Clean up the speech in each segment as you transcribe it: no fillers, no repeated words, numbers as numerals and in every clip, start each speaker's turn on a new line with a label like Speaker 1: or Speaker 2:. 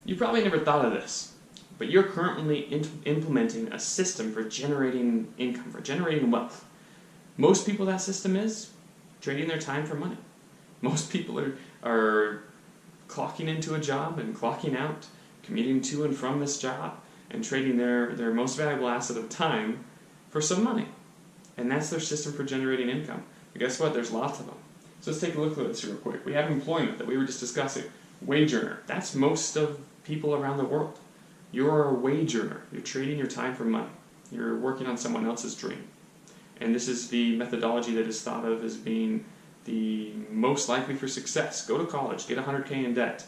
Speaker 1: You probably never thought of this, but you're currently implementing a system for generating income, for generating wealth. Most people, that system is trading their time for money. Most people are clocking into a job and clocking out, commuting to and from this job, and trading their most valuable asset of time for some money. And that's their system for generating income. But guess what? There's lots of them. So let's take a look at this real quick. We have employment that we were just discussing. Wage earner. That's most of people around the world. You're a wage earner. You're trading your time for money. You're working on someone else's dream. And this is the methodology that is thought of as being the most likely for success. Go to college, get 100K in debt,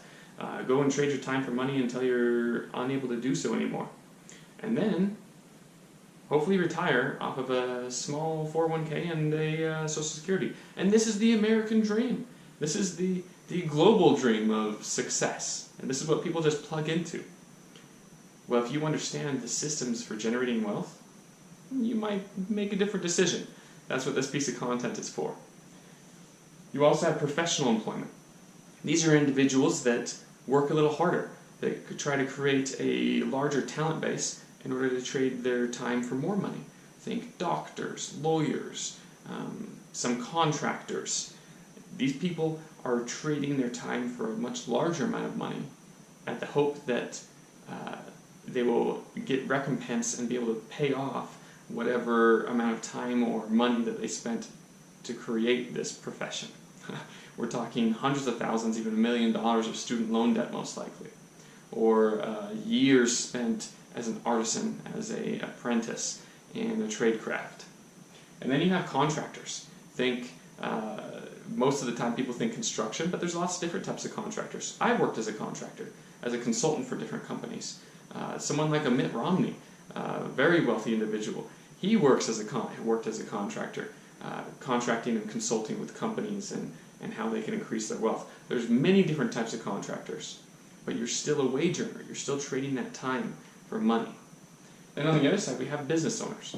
Speaker 1: go and trade your time for money until you're unable to do so anymore. And then, hopefully retire off of a small 401K and a Social Security. And this is the American dream. This is the global dream of success. And this is what people just plug into. Well, if you understand the systems for generating wealth, you might make a different decision. That's what this piece of content is for. You also have professional employment. These are individuals that work a little harder. They could try to create a larger talent base in order to trade their time for more money. Think doctors, lawyers, some contractors. These people are trading their time for a much larger amount of money at the hope that they will get recompense and be able to pay off whatever amount of time or money that they spent to create this profession. We're talking hundreds of thousands, even $1 million of student loan debt most likely. Or years spent as an artisan, as an apprentice in a trade craft. And then you have contractors. Think, most of the time people think construction, but there's lots of different types of contractors. I worked as a contractor, as a consultant for different companies. Someone like a Mitt Romney, very wealthy individual, he worked as a contractor, contracting and consulting with companies and how they can increase their wealth. There's many different types of contractors, but you're still a wage earner. You're still trading that time for money. Then on the other side, we have business owners.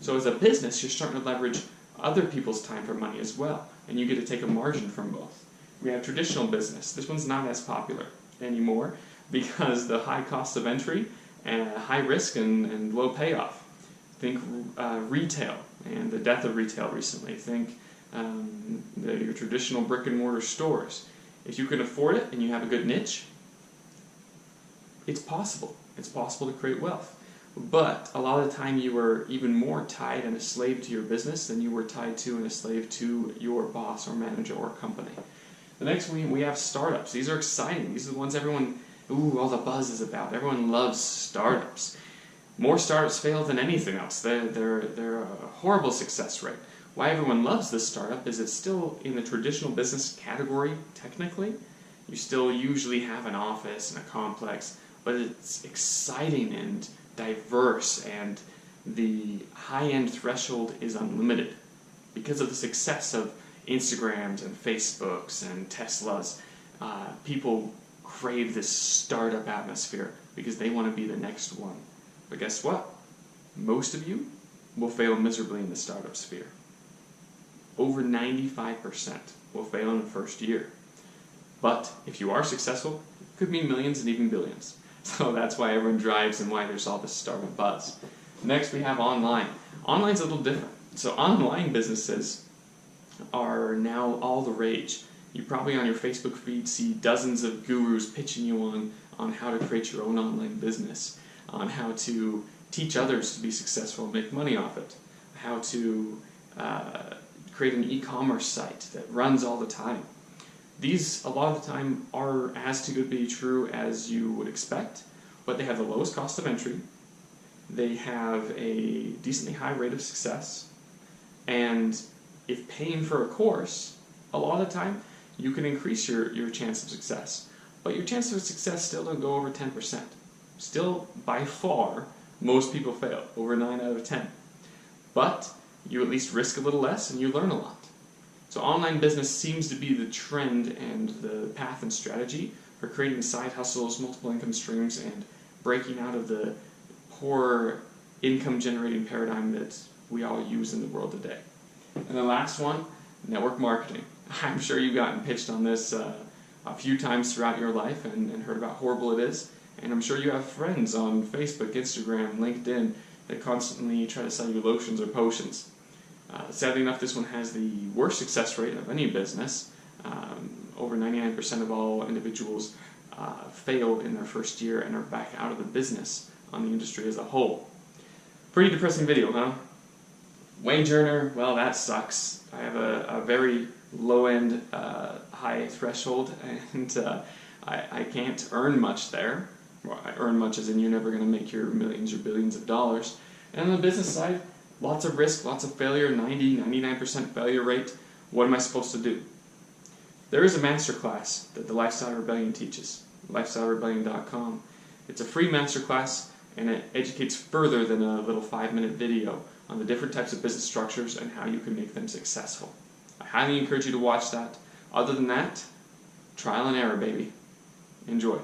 Speaker 1: So as a business, you're starting to leverage other people's time for money as well, and you get to take a margin from both. We have traditional business. This one's not as popular anymore because the high cost of entry and high risk and low payoff. Think retail and the death of retail recently. Think your traditional brick and mortar stores. If you can afford it and you have a good niche, it's possible. It's possible to create wealth. But a lot of the time you are even more tied and a slave to your business than you were tied to and a slave to your boss or manager or company. The next one, we have startups. These are exciting. These are the ones everyone, all the buzz is about. Everyone loves startups. More startups fail than anything else. They're a horrible success rate. Why everyone loves this startup is it's still in the traditional business category, technically. You still usually have an office and a complex, but it's exciting and diverse, and the high-end threshold is unlimited. Because of the success of Instagrams and Facebooks and Teslas, people crave this startup atmosphere because they want to be the next one. But guess what? Most of you will fail miserably in the startup sphere. Over 95% will fail in the first year. But if you are successful, it could mean millions and even billions. So that's why everyone drives and why there's all this startup buzz. Next we have online. Online's a little different. So online businesses are now all the rage. You probably on your Facebook feed see dozens of gurus pitching you on how to create your own online business, on how to teach others to be successful and make money off it, how to create an e-commerce site that runs all the time. These, a lot of the time, are as too good to be true as you would expect, but they have the lowest cost of entry, they have a decently high rate of success, and if paying for a course, a lot of the time, you can increase your chance of success. But your chances of success still don't go over 10%. Still, by far, most people fail, over 9 out of 10. But you at least risk a little less and you learn a lot. So online business seems to be the trend and the path and strategy for creating side hustles, multiple income streams, and breaking out of the poor income generating paradigm that we all use in the world today. And the last one, network marketing. I'm sure you've gotten pitched on this a few times throughout your life and heard about how horrible it is. And I'm sure you have friends on Facebook, Instagram, LinkedIn that constantly try to sell you lotions or potions. Sadly enough, this one has the worst success rate of any business. Over 99% of all individuals fail in their first year and are back out of the business on the industry as a whole. Pretty depressing video, huh? Wage earner, well, that sucks. I have a very low-end, high threshold, and I can't earn much there. Well, I earn much as in you're never going to make your millions or billions of dollars. And on the business side, lots of risk, lots of failure, 99% failure rate. What am I supposed to do? There is a masterclass that the Lifestyle Rebellion teaches, lifestylerebellion.com. It's a free masterclass, and it educates further than a little 5-minute video on the different types of business structures and how you can make them successful. I highly encourage you to watch that. Other than that, trial and error, baby. Enjoy.